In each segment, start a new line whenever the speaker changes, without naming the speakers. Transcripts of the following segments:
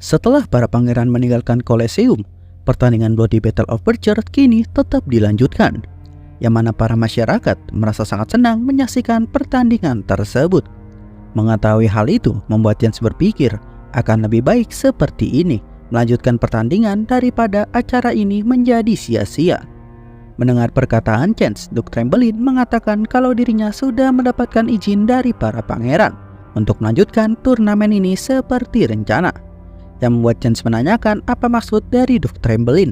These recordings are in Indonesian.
Setelah para pangeran meninggalkan Colosseum, pertandingan Bloody Battle of Bercher kini tetap dilanjutkan, yang mana para masyarakat merasa sangat senang menyaksikan pertandingan tersebut. Mengetahui hal itu membuat Chance berpikir akan lebih baik seperti ini, melanjutkan pertandingan daripada acara ini menjadi sia-sia. Mendengar perkataan Chance, Duke Trembelin mengatakan kalau dirinya sudah mendapatkan izin dari para pangeran untuk melanjutkan turnamen ini seperti rencana, yang membuat Chance menanyakan apa maksud dari Duke Trembelin.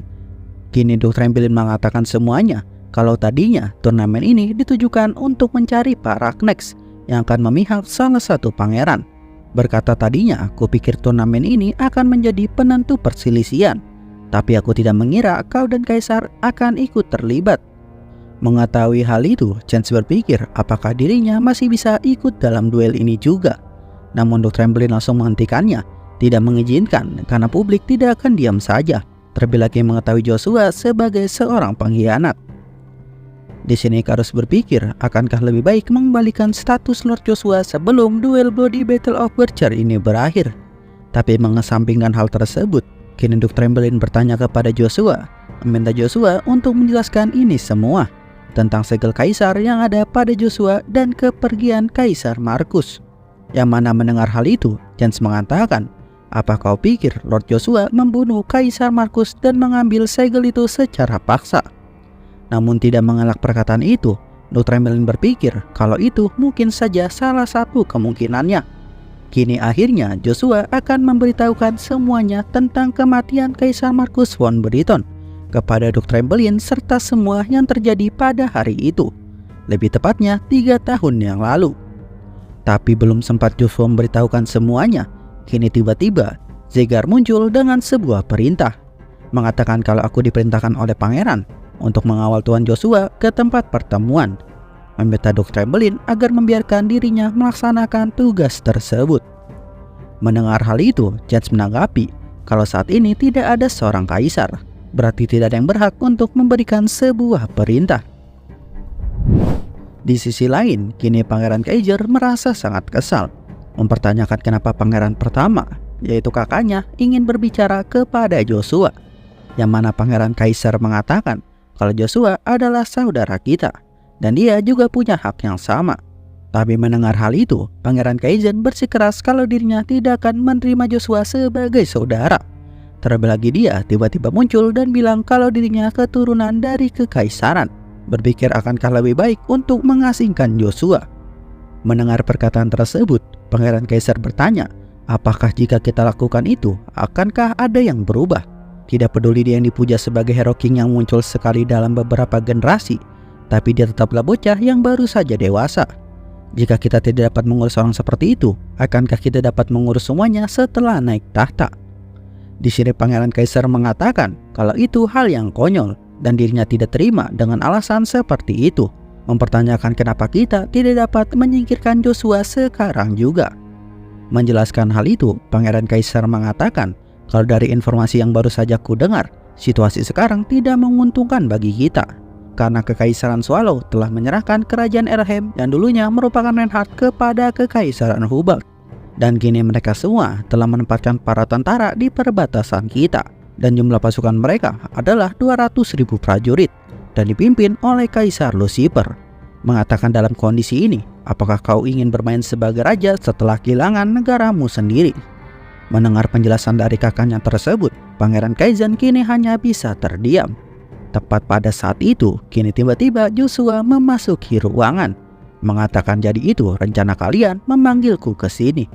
Kini Duke Trembelin mengatakan semuanya kalau tadinya turnamen ini ditujukan untuk mencari para Knex yang akan memihak salah satu pangeran. Berkata tadinya aku pikir turnamen ini akan menjadi penentu perselisihan, tapi aku tidak mengira kau dan Kaisar akan ikut terlibat. Mengetahui hal itu, Chance berpikir apakah dirinya masih bisa ikut dalam duel ini juga. Namun Duke Trembelin langsung menghentikannya, tidak mengizinkan karena publik tidak akan diam saja, terlebih lagi mengetahui Joshua sebagai seorang pengkhianat. Di sini Karus berpikir akankah lebih baik mengembalikan status Lord Joshua sebelum duel Bloody Battle of Bercher ini berakhir. Tapi mengesampingkan hal tersebut, kini Duke Trembelin bertanya kepada Joshua, meminta Joshua untuk menjelaskan ini semua tentang segel kaisar yang ada pada Joshua dan kepergian Kaisar Markus. Yang mana mendengar hal itu, Chance mengatakan, apa kau pikir Lord Joshua membunuh Kaisar Markus dan mengambil segel itu secara paksa? Namun tidak mengelak perkataan itu, Duke Trembelin berpikir kalau itu mungkin saja salah satu kemungkinannya. Kini akhirnya Joshua akan memberitahukan semuanya tentang kematian Kaisar Markus von Briton kepada Duke Trembelin serta semua yang terjadi pada hari itu, lebih tepatnya 3 tahun yang lalu. Tapi belum sempat Joshua memberitahukan semuanya, kini tiba-tiba Zegar muncul dengan sebuah perintah, mengatakan kalau aku diperintahkan oleh pangeran untuk mengawal Tuan Joshua ke tempat pertemuan, meminta Duke Trembelin agar membiarkan dirinya melaksanakan tugas tersebut. Mendengar hal itu, Chance menanggapi kalau saat ini tidak ada seorang kaisar, berarti tidak ada yang berhak untuk memberikan sebuah perintah. Di sisi lain, kini Pangeran Kaiser merasa sangat kesal, mempertanyakan kenapa pangeran pertama, yaitu kakaknya, ingin berbicara kepada Joshua, yang mana Pangeran Kaiser mengatakan kalau Joshua adalah saudara kita dan dia juga punya hak yang sama. Tapi mendengar hal itu, Pangeran Kaizen bersikeras kalau dirinya tidak akan menerima Joshua sebagai saudara. Terlebih lagi dia tiba-tiba muncul dan bilang kalau dirinya keturunan dari kekaisaran, berpikir akankah lebih baik untuk mengasingkan Joshua. Mendengar perkataan tersebut, Pangeran Kaiser bertanya, apakah jika kita lakukan itu, akankah ada yang berubah? Tidak peduli dia yang dipuja sebagai hero king yang muncul sekali dalam beberapa generasi, tapi dia tetaplah bocah yang baru saja dewasa. Jika kita tidak dapat mengurus orang seperti itu, akankah kita dapat mengurus semuanya setelah naik tahta? Di sini Pangeran Kaiser mengatakan kalau itu hal yang konyol dan dirinya tidak terima dengan alasan seperti itu, mempertanyakan kenapa kita tidak dapat menyingkirkan Joshua sekarang juga. Menjelaskan hal itu, Pangeran Kaiser mengatakan kalau dari informasi yang baru saja ku dengar, situasi sekarang tidak menguntungkan bagi kita, karena Kekaisaran Swallow telah menyerahkan kerajaan Erhem yang dulunya merupakan Reinhardt kepada Kekaisaran Hubert. Dan kini mereka semua telah menempatkan para tentara di perbatasan kita, dan jumlah pasukan mereka adalah 200.000 prajurit dan dipimpin oleh Kaisar Lucifer. Mengatakan dalam kondisi ini, apakah kau ingin bermain sebagai raja setelah kehilangan negaramu sendiri? Mendengar penjelasan dari kakaknya tersebut, Pangeran Kaizen kini hanya bisa terdiam. Tepat pada saat itu, kini tiba-tiba Joshua memasuki ruangan, mengatakan jadi itu rencana kalian memanggilku ke sini.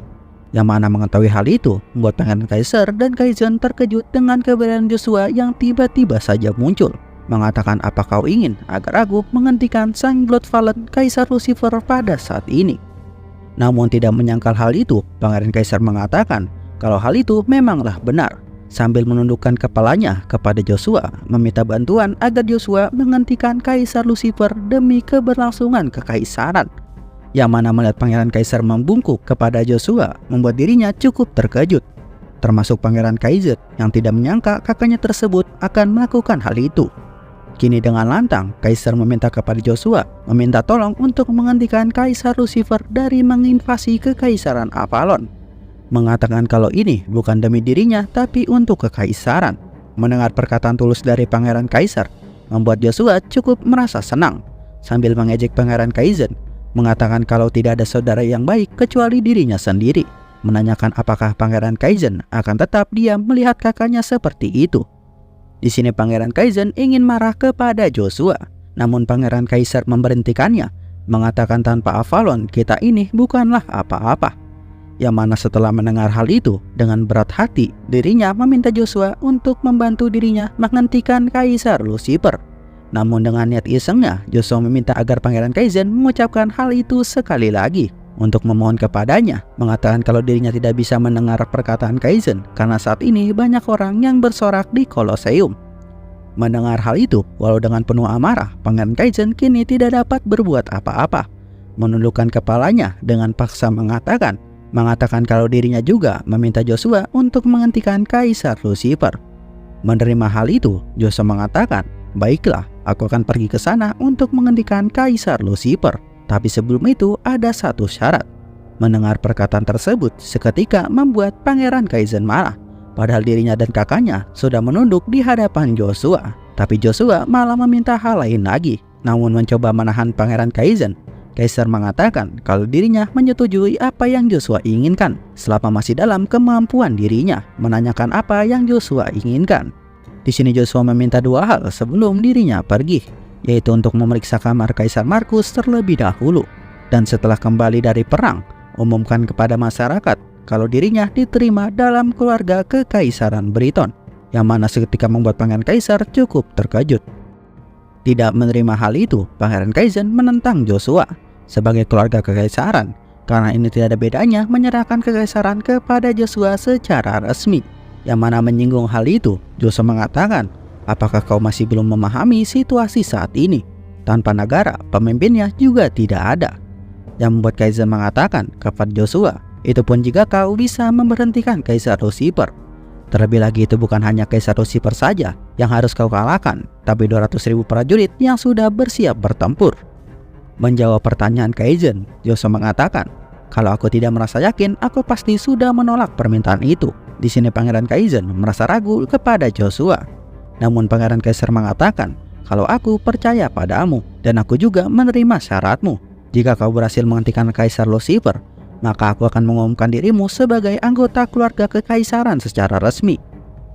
Yang mana mengetahui hal itu membuat Pangeran Kaiser dan Kaizen terkejut dengan keberadaan Joshua yang tiba-tiba saja muncul, mengatakan apa kau ingin agar aku menghentikan sang Bloodfallen Kaisar Lucifer pada saat ini. Namun tidak menyangkal hal itu, Pangeran Kaiser mengatakan kalau hal itu memanglah benar, sambil menundukkan kepalanya kepada Joshua, meminta bantuan agar Joshua menghentikan Kaisar Lucifer demi keberlangsungan kekaisaran. Yang mana melihat Pangeran Kaiser membungkuk kepada Joshua membuat dirinya cukup terkejut, termasuk Pangeran Kaiser yang tidak menyangka kakaknya tersebut akan melakukan hal itu. Kini dengan lantang, Kaiser meminta kepada Joshua meminta tolong untuk menghentikan Kaisar Lucifer dari menginvasi Kekaisaran Avalon. mengatakan kalau ini bukan demi dirinya tapi untuk kekaisaran. Mendengar perkataan tulus dari Pangeran Kaisar membuat Joshua cukup merasa senang, sambil mengejek Pangeran Kaizen, mengatakan kalau tidak ada saudara yang baik kecuali dirinya sendiri, menanyakan apakah Pangeran Kaizen akan tetap diam melihat kakaknya seperti itu. Di sini Pangeran Kaizen ingin marah kepada Joshua, namun Pangeran Kaisar memberhentikannya, mengatakan tanpa Avalon kita ini bukanlah apa-apa. Yang mana setelah mendengar hal itu, dengan berat hati dirinya meminta Joshua untuk membantu dirinya menghentikan Kaisar Lucifer. Namun dengan niat isengnya, Joshua meminta agar Pangeran Kaizen mengucapkan hal itu sekali lagi untuk memohon kepadanya, mengatakan kalau dirinya tidak bisa mendengar perkataan Kaizen karena saat ini banyak orang yang bersorak di Kolosium. Mendengar hal itu, walau dengan penuh amarah, Pangeran Kaizen kini tidak dapat berbuat apa-apa. Menundukkan kepalanya dengan paksa mengatakan kalau dirinya juga meminta Joshua untuk menghentikan Kaisar Lucifer. Menerima hal itu, Joshua mengatakan, "Baiklah, aku akan pergi ke sana untuk menghentikan Kaisar Lucifer. Tapi sebelum itu ada satu syarat." Mendengar perkataan tersebut seketika membuat Pangeran Kaizen marah. Padahal dirinya dan kakaknya sudah menunduk di hadapan Joshua. Tapi Joshua malah meminta hal lain lagi. Namun mencoba menahan Pangeran Kaizen, Kaisar mengatakan kalau dirinya menyetujui apa yang Joshua inginkan selama masih dalam kemampuan dirinya, menanyakan apa yang Joshua inginkan. Di sini Joshua meminta dua hal sebelum dirinya pergi, yaitu untuk memeriksa kamar Kaisar Markus terlebih dahulu, dan setelah kembali dari perang, umumkan kepada masyarakat kalau dirinya diterima dalam keluarga Kekaisaran Briton, yang mana seketika membuat Pangeran Kaisar cukup terkejut. Tidak menerima hal itu, Pangeran Kaizen menentang Joshua sebagai keluarga kekaisaran, karena ini tidak ada bedanya menyerahkan kekaisaran kepada Joshua secara resmi. Yang mana menyinggung hal itu, Joshua mengatakan, apakah kau masih belum memahami situasi saat ini? Tanpa negara, pemimpinnya juga tidak ada. Yang membuat Kaizen mengatakan kepada Joshua, itu pun jika kau bisa memberhentikan Kaisar Lucifer. Terlebih lagi itu bukan hanya Kaisar Lucifer saja yang harus kau kalahkan, tapi 200.000 prajurit yang sudah bersiap bertempur. Menjawab pertanyaan Kaizen, Joshua mengatakan, kalau aku tidak merasa yakin, aku pasti sudah menolak permintaan itu. Di sini Pangeran Kaizen merasa ragu kepada Joshua. Namun Pangeran Kaisar mengatakan, kalau aku percaya padamu dan aku juga menerima syaratmu. Jika kau berhasil menghentikan Kaisar Lucifer, maka aku akan mengumumkan dirimu sebagai anggota keluarga kekaisaran secara resmi.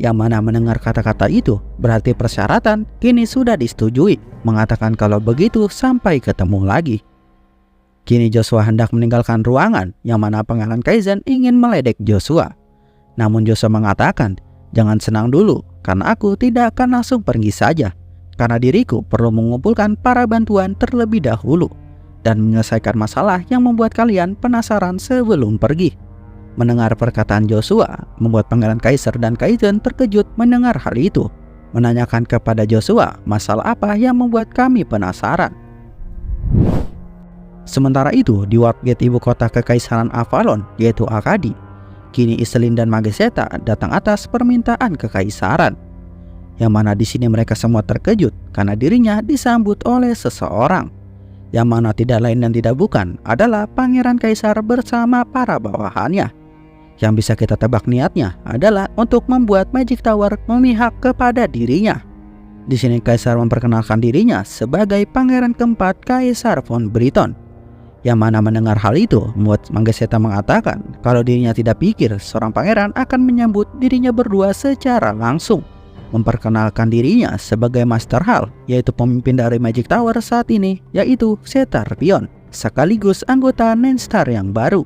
Yang mana mendengar kata-kata itu berarti persyaratan kini sudah disetujui, mengatakan kalau begitu sampai ketemu lagi. Kini Joshua hendak meninggalkan ruangan, yang mana Pangeran Kaizen ingin meledek Joshua. Namun Joshua mengatakan, jangan senang dulu, karena aku tidak akan langsung pergi saja, karena diriku perlu mengumpulkan para bantuan terlebih dahulu dan menyelesaikan masalah yang membuat kalian penasaran sebelum pergi. Mendengar perkataan Joshua membuat Pangeran Kaisar dan Kaizen terkejut mendengar hal itu, menanyakan kepada Joshua masalah apa yang membuat kami penasaran. Sementara itu di Warp Gate ibu kota Kekaisaran Avalon, yaitu Arkadi, kini Iselin dan Mageseta datang atas permintaan kekaisaran. Yang mana di sini mereka semua terkejut karena dirinya disambut oleh seseorang, yang mana tidak lain dan tidak bukan adalah Pangeran Kaisar bersama para bawahannya. Yang bisa kita tebak niatnya adalah untuk membuat Magic Tower memihak kepada dirinya. Di sini Kaisar memperkenalkan dirinya sebagai Pangeran keempat Kaisar von Briton. Yang mana mendengar hal itu membuat Mageseta mengatakan kalau dirinya tidak pikir seorang pangeran akan menyambut dirinya berdua secara langsung. Memperkenalkan dirinya sebagai Master Hal, yaitu pemimpin dari Magic Tower saat ini, yaitu Setar Pion, sekaligus anggota Nenstar yang baru.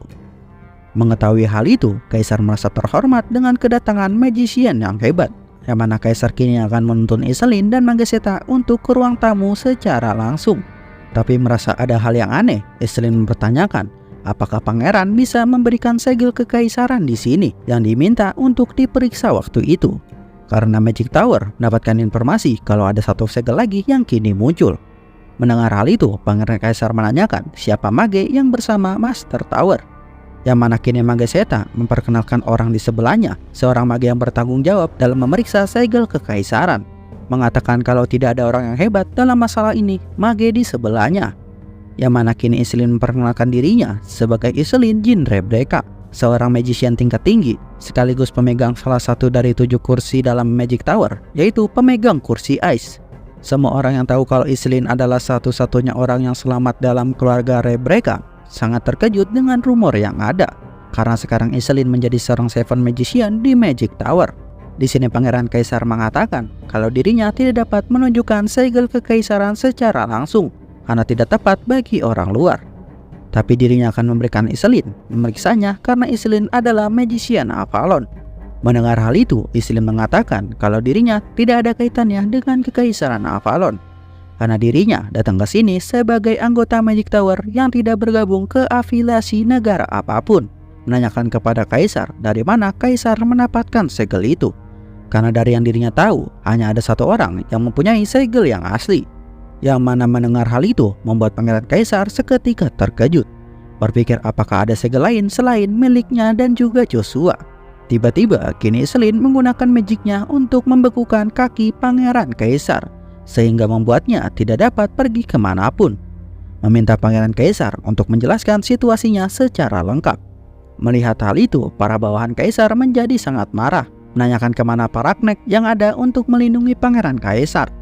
Mengetahui hal itu, Kaisar merasa terhormat dengan kedatangan magician yang hebat, yang mana Kaisar kini akan menuntun Iselin dan Mageseta untuk ke ruang tamu secara langsung. Tapi merasa ada hal yang aneh, Iselin mempertanyakan apakah pangeran bisa memberikan segel kekaisaran di sini yang diminta untuk diperiksa waktu itu. Karena Magic Tower mendapatkan informasi kalau ada satu segel lagi yang kini muncul. Mendengar hal itu, Pangeran Kaisar menanyakan siapa mage yang bersama Master Tower. Yang mana kini Mageseta memperkenalkan orang di sebelahnya, seorang mage yang bertanggung jawab dalam memeriksa segel kekaisaran. Mengatakan kalau tidak ada orang yang hebat dalam masalah ini, mage di sebelahnya. Yang mana kini Iselin memperkenalkan dirinya sebagai Iselin Jin Rebecca, seorang magician tingkat tinggi, sekaligus pemegang salah satu dari 7 kursi dalam Magic Tower, yaitu pemegang kursi Ice. Semua orang yang tahu kalau Iselin adalah satu-satunya orang yang selamat dalam keluarga Rebecca sangat terkejut dengan rumor yang ada, karena sekarang Iselin menjadi seorang Seven Magician di Magic Tower. Di sini Pangeran Kaisar mengatakan kalau dirinya tidak dapat menunjukkan segel kekaisaran secara langsung karena tidak tepat bagi orang luar. Tapi dirinya akan memberikan Iselin memeriksanya karena Iselin adalah Magician Avalon. Mendengar hal itu, Iselin mengatakan kalau dirinya tidak ada kaitannya dengan kekaisaran Avalon, karena dirinya datang ke sini sebagai anggota Magic Tower yang tidak bergabung ke afiliasi negara apapun. Menanyakan kepada Kaisar dari mana Kaisar mendapatkan segel itu, karena dari yang dirinya tahu hanya ada satu orang yang mempunyai segel yang asli. Yang mana mendengar hal itu membuat Pangeran Kaisar seketika terkejut, berpikir apakah ada segel lain selain miliknya dan juga Joshua. Tiba-tiba kini Iselin menggunakan magicnya untuk membekukan kaki Pangeran Kaisar, sehingga membuatnya tidak dapat pergi kemanapun. Meminta Pangeran Kaisar untuk menjelaskan situasinya secara lengkap. Melihat hal itu, para bawahan Kaisar menjadi sangat marah, menanyakan kemana para Raknek yang ada untuk melindungi Pangeran Kaisar.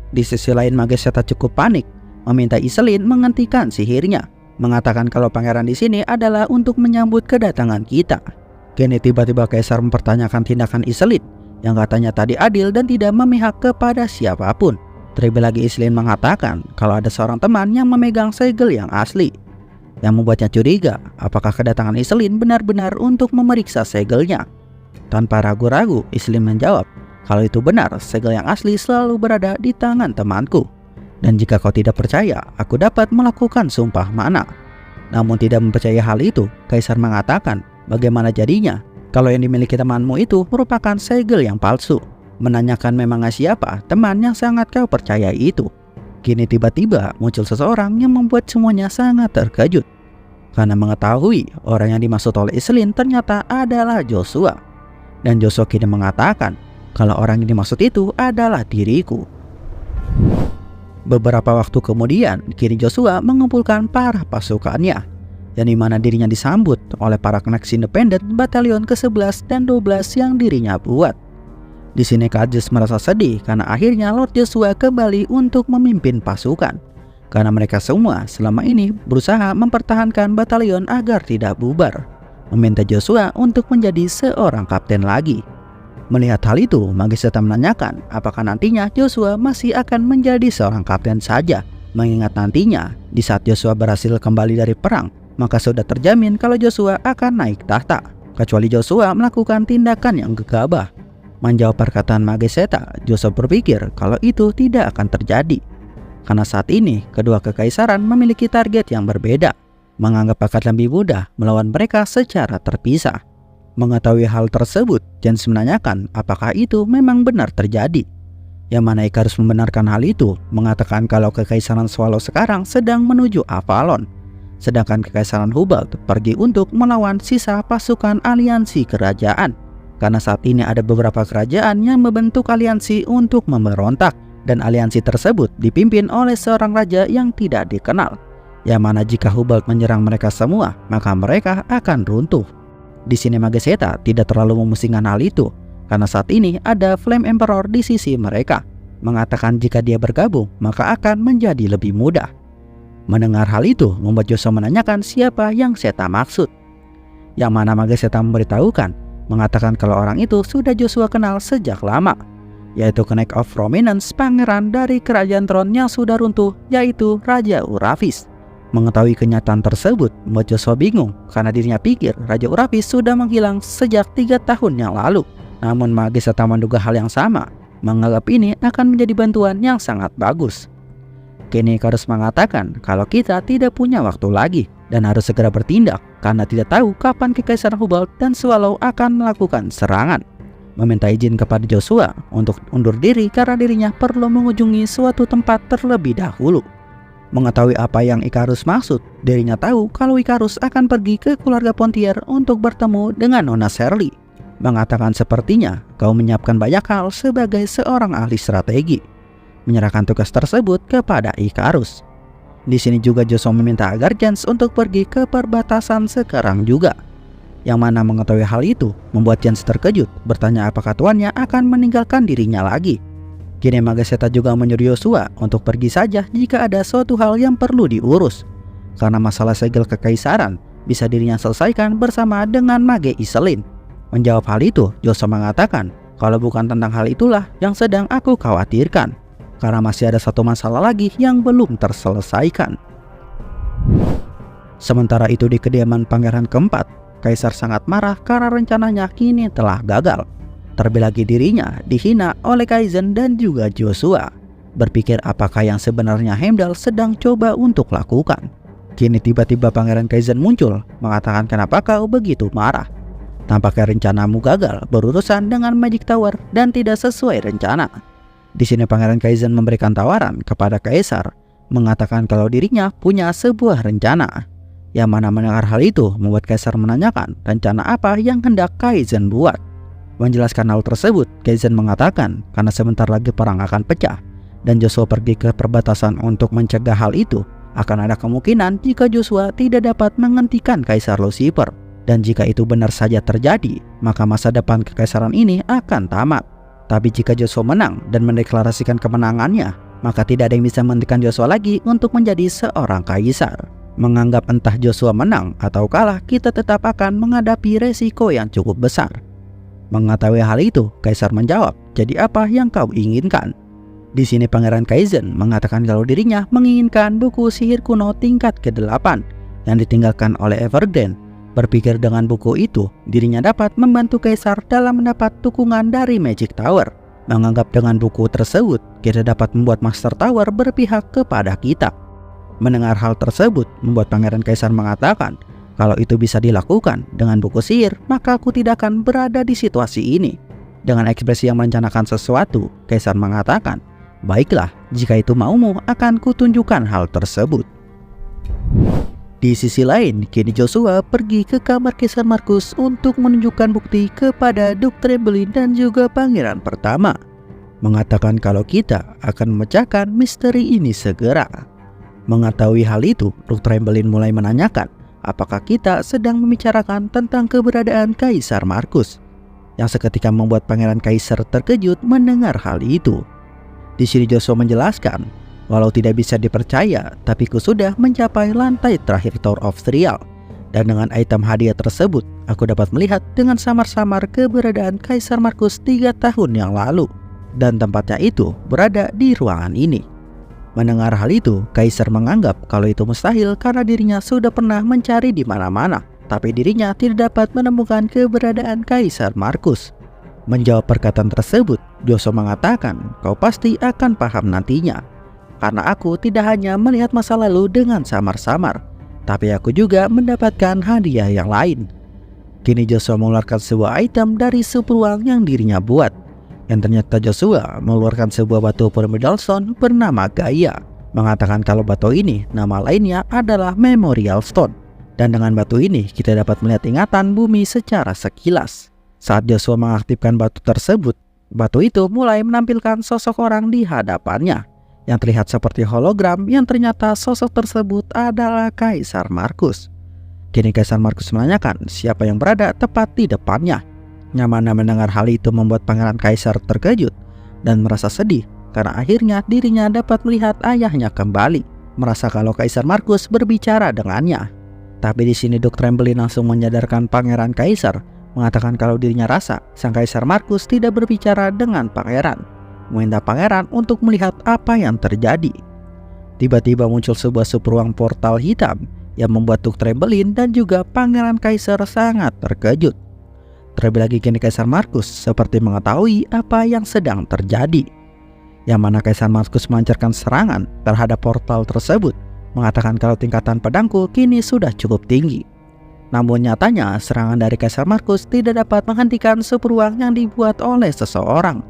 Di sisi lain Mageseta cukup panik, meminta Iselin menghentikan sihirnya, mengatakan kalau pangeran di sini adalah untuk menyambut kedatangan kita. Kini tiba-tiba Kaisar mempertanyakan tindakan Iselin yang katanya tadi adil dan tidak memihak kepada siapapun. Terlebih lagi Iselin mengatakan kalau ada seorang teman yang memegang segel yang asli, yang membuatnya curiga apakah kedatangan Iselin benar-benar untuk memeriksa segelnya. Tanpa ragu-ragu Iselin menjawab kalau itu benar, segel yang asli selalu berada di tangan temanku, dan jika kau tidak percaya aku dapat melakukan sumpah mana. Namun tidak mempercayai hal itu, Kaisar mengatakan bagaimana jadinya kalau yang dimiliki temanmu itu merupakan segel yang palsu. Menanyakan memangnya siapa teman yang sangat kau percayai itu. Kini tiba-tiba muncul seseorang yang membuat semuanya sangat terkejut, karena mengetahui orang yang dimaksud oleh Iselin ternyata adalah Joshua. Dan Joshua kini mengatakan kalau orang yang dimaksud itu adalah diriku. Beberapa waktu kemudian, kini Joshua mengumpulkan para pasukannya, yang dimana dirinya disambut oleh para Knights Independent Batalion ke-11 dan 12 yang dirinya buat. Di sini Kadjes merasa sedih karena akhirnya Lord Joshua kembali untuk memimpin pasukan, karena mereka semua selama ini berusaha mempertahankan batalion agar tidak bubar. Meminta Joshua untuk menjadi seorang kapten lagi. Melihat hal itu, Mageseta menanyakan apakah nantinya Joshua masih akan menjadi seorang kapten saja, mengingat nantinya di saat Joshua berhasil kembali dari perang, maka sudah terjamin kalau Joshua akan naik tahta, kecuali Joshua melakukan tindakan yang gegabah. Menjawab perkataan Mageseta, Joshua berpikir kalau itu tidak akan terjadi, karena saat ini kedua kekaisaran memiliki target yang berbeda, menganggap akan lebih mudah melawan mereka secara terpisah. Mengetahui hal tersebut, James menanyakan apakah itu memang benar terjadi. Yang mana Icarus membenarkan hal itu, mengatakan kalau kekaisaran Swallow sekarang sedang menuju Avalon, sedangkan kekaisaran Hubalt pergi untuk melawan sisa pasukan aliansi kerajaan. Karena saat ini ada beberapa kerajaan yang membentuk aliansi untuk memberontak, dan aliansi tersebut dipimpin oleh seorang raja yang tidak dikenal, yang mana jika Hubalt menyerang mereka semua, maka mereka akan runtuh. Di sini Mageseta tidak terlalu memusingkan hal itu, karena saat ini ada Flame Emperor di sisi mereka, mengatakan jika dia bergabung maka akan menjadi lebih mudah. Mendengar hal itu membuat Joshua menanyakan siapa yang Seta maksud, yang mana Mageseta memberitahukan, mengatakan kalau orang itu sudah Joshua kenal sejak lama, yaitu Knight of Prominence, pangeran dari kerajaan Tron yang sudah runtuh, yaitu Raja Uravis. Mengetahui kenyataan tersebut membuat Joshua bingung, karena dirinya pikir Raja Uravis sudah menghilang sejak 3 tahun yang lalu. Namun Mageseta menduga hal yang sama, menganggap ini akan menjadi bantuan yang sangat bagus. Kini Icarus mengatakan kalau kita tidak punya waktu lagi dan harus segera bertindak, karena tidak tahu kapan Kekaisaran Hubalt dan Swallow akan melakukan serangan. Meminta izin kepada Joshua untuk undur diri karena dirinya perlu mengunjungi suatu tempat terlebih dahulu. Mengetahui apa yang Icarus maksud, dirinya tahu kalau Icarus akan pergi ke keluarga Pontier untuk bertemu dengan Nona Shirley. Mengatakan sepertinya kau menyiapkan banyak hal sebagai seorang ahli strategi. Menyerahkan tugas tersebut kepada Icarus. Di sini juga Joshua meminta agar Jans untuk pergi ke perbatasan sekarang juga. Yang mana mengetahui hal itu membuat Jens terkejut, bertanya apakah tuannya akan meninggalkan dirinya lagi. Kini Magaseta juga menyuruh Joshua untuk pergi saja jika ada suatu hal yang perlu diurus. Karena masalah segel kekaisaran bisa dirinya selesaikan bersama dengan Mage Iselin. Menjawab hal itu, Joshua mengatakan kalau bukan tentang hal itulah yang sedang aku khawatirkan, karena masih ada satu masalah lagi yang belum terselesaikan. Sementara itu di kediaman pangeran keempat, Kaisar sangat marah karena rencananya kini telah gagal. Terlebih lagi dirinya dihina oleh Kaizen dan juga Joshua. Berpikir apakah yang sebenarnya Heimdall sedang coba untuk lakukan. Kini tiba-tiba Pangeran Kaizen muncul, mengatakan kenapa kau begitu marah. Tampaknya rencanamu gagal berurusan dengan Magic Tower dan tidak sesuai rencana. Di sini Pangeran Kaizen memberikan tawaran kepada Kaisar, mengatakan kalau dirinya punya sebuah rencana. Yang mana mendengar hal itu membuat Kaisar menanyakan rencana apa yang hendak Kaizen buat. Menjelaskan hal tersebut, Kaizen mengatakan karena sebentar lagi perang akan pecah dan Joshua pergi ke perbatasan untuk mencegah hal itu, akan ada kemungkinan jika Joshua tidak dapat menghentikan Kaisar Lucifer. Dan jika itu benar saja terjadi, maka masa depan kekaisaran ini akan tamat. Tapi jika Joshua menang dan mendeklarasikan kemenangannya, maka tidak ada yang bisa menghentikan Joshua lagi untuk menjadi seorang kaisar. Menganggap entah Joshua menang atau kalah, kita tetap akan menghadapi resiko yang cukup besar. Mengetahui hal itu, Kaisar menjawab, jadi apa yang kau inginkan? Di sini Pangeran Kaizen mengatakan kalau dirinya menginginkan buku sihir kuno tingkat ke-8 yang ditinggalkan oleh Evergrande. Berpikir dengan buku itu, dirinya dapat membantu Kaisar dalam mendapat dukungan dari Magic Tower. Menganggap dengan buku tersebut, kita dapat membuat Master Tower berpihak kepada kita. Mendengar hal tersebut, membuat Pangeran Kaisar mengatakan, kalau itu bisa dilakukan dengan buku sihir, maka aku tidak akan berada di situasi ini. Dengan ekspresi yang merencanakan sesuatu, Kaisar mengatakan, baiklah, jika itu maumu, akan kutunjukkan hal tersebut. Di sisi lain, kini Joshua pergi ke kamar Kaisar Markus untuk menunjukkan bukti kepada Duke Trembling dan juga Pangeran pertama. Mengatakan kalau kita akan memecahkan misteri ini segera. Mengetahui hal itu, Duke Trembling mulai menanyakan, apakah kita sedang membicarakan tentang keberadaan Kaisar Markus? Yang seketika membuat Pangeran Kaisar terkejut mendengar hal itu. Di sini Joshua menjelaskan, walau tidak bisa dipercaya, tapi ku sudah mencapai lantai terakhir Tower of Trial. Dan dengan item hadiah tersebut, aku dapat melihat dengan samar-samar keberadaan Kaisar Markus 3 tahun yang lalu. Dan tempatnya itu berada di ruangan ini. Mendengar hal itu, Kaisar menganggap kalau itu mustahil karena dirinya sudah pernah mencari di mana-mana, tapi dirinya tidak dapat menemukan keberadaan Kaisar Markus. Menjawab perkataan tersebut, Joshua mengatakan, kau pasti akan paham nantinya. Karena aku tidak hanya melihat masa lalu dengan samar-samar, tapi aku juga mendapatkan hadiah yang lain. Kini Joshua mengeluarkan sebuah item dari subruang yang dirinya buat. Yang ternyata Joshua mengeluarkan sebuah batu Pyramidal Stone bernama Gaia. Mengatakan kalau batu ini nama lainnya adalah Memorial Stone. Dan dengan batu ini kita dapat melihat ingatan bumi secara sekilas. Saat Joshua mengaktifkan batu tersebut, batu itu mulai menampilkan sosok orang di hadapannya yang terlihat seperti hologram, yang ternyata sosok tersebut adalah Kaisar Markus. Kini Kaisar Markus menanyakan siapa yang berada tepat di depannya. Yang mana mendengar hal itu membuat Pangeran Kaisar terkejut dan merasa sedih karena akhirnya dirinya dapat melihat ayahnya kembali, merasa kalau Kaisar Markus berbicara dengannya. Tapi di sini Duke Trembling langsung menyadarkan Pangeran Kaisar, mengatakan kalau dirinya rasa sang Kaisar Markus tidak berbicara dengan Pangeran, meminta Pangeran untuk melihat apa yang terjadi. Tiba-tiba muncul sebuah subruang portal hitam yang membuat Duke Trembling dan juga Pangeran Kaisar sangat terkejut. Terlebih lagi kini Kaisar Markus seperti mengetahui apa yang sedang terjadi. Yang mana Kaisar Markus melancarkan serangan terhadap portal tersebut, mengatakan kalau tingkatan pedangku kini sudah cukup tinggi. Namun nyatanya serangan dari Kaisar Markus tidak dapat menghentikan subruang yang dibuat oleh seseorang.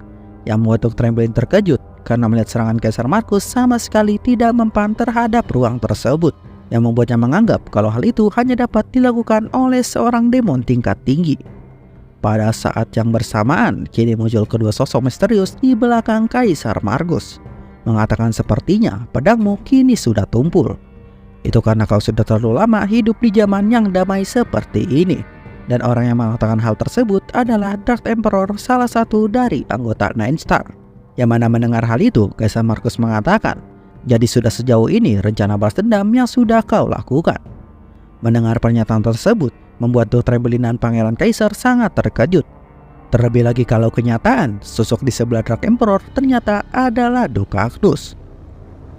Yang membuat Duke Trembling terkejut karena melihat serangan Kaisar Markus sama sekali tidak mempan terhadap ruang tersebut. Yang membuatnya menganggap kalau hal itu hanya dapat dilakukan oleh seorang demon tingkat tinggi. Pada saat yang bersamaan, kini muncul kedua sosok misterius di belakang Kaisar Markus. Mengatakan sepertinya pedangmu kini sudah tumpul. Itu karena kau sudah terlalu lama hidup di zaman yang damai seperti ini. Dan orang yang mengatakan hal tersebut adalah Dark Emperor, salah satu dari anggota Nine Star. Yang mana mendengar hal itu, Kaisar Markus mengatakan, "Jadi sudah sejauh ini rencana balas dendam yang sudah kau lakukan." Mendengar pernyataan tersebut, membuat Duke Trembling dan Pangeran Kaisar sangat terkejut. Terlebih lagi kalau kenyataan, sosok di sebelah Dark Emperor ternyata adalah Duke Agnus.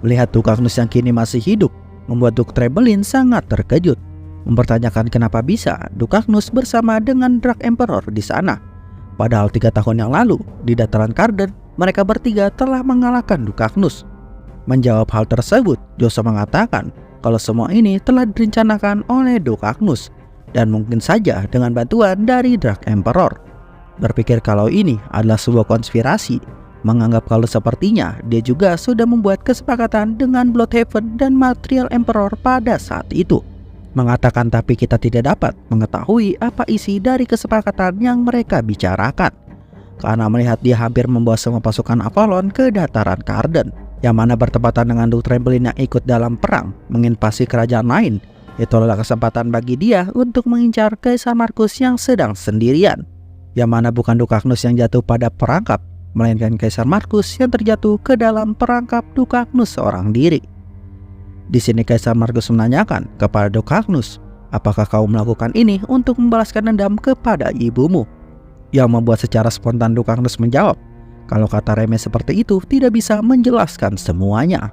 Melihat Duke Agnus yang kini masih hidup, membuat Duke Trembling sangat terkejut. Mempertanyakan kenapa bisa Duke Agnus bersama dengan Dark Emperor di sana. Padahal 3 tahun yang lalu, di dataran Carden, mereka bertiga telah mengalahkan Duke Agnus. Menjawab hal tersebut, Joshua mengatakan kalau semua ini telah direncanakan oleh Duke Agnus dan mungkin saja dengan bantuan dari Dark Emperor. Berpikir kalau ini adalah sebuah konspirasi, menganggap kalau sepertinya dia juga sudah membuat kesepakatan dengan Bloodhaven dan Material Emperor pada saat itu. Mengatakan tapi kita tidak dapat mengetahui apa isi dari kesepakatan yang mereka bicarakan, karena melihat dia hampir membawa semua pasukan Avalon ke dataran Carden, yang mana bertepatan dengan Duke Trembling yang ikut dalam perang menginvasi kerajaan lain. Itu adalah kesempatan bagi dia untuk mengincar Kaisar Markus yang sedang sendirian, yang mana bukan Duke Agnus yang jatuh pada perangkap, melainkan Kaisar Markus yang terjatuh ke dalam perangkap Duke Agnus seorang diri. Di sini Kaisar Markus menanyakan kepada Duke Agnus, apakah kau melakukan ini untuk membalaskan dendam kepada ibumu? Yang membuat secara spontan Duke Agnus menjawab, kalau kata remeh seperti itu tidak bisa menjelaskan semuanya.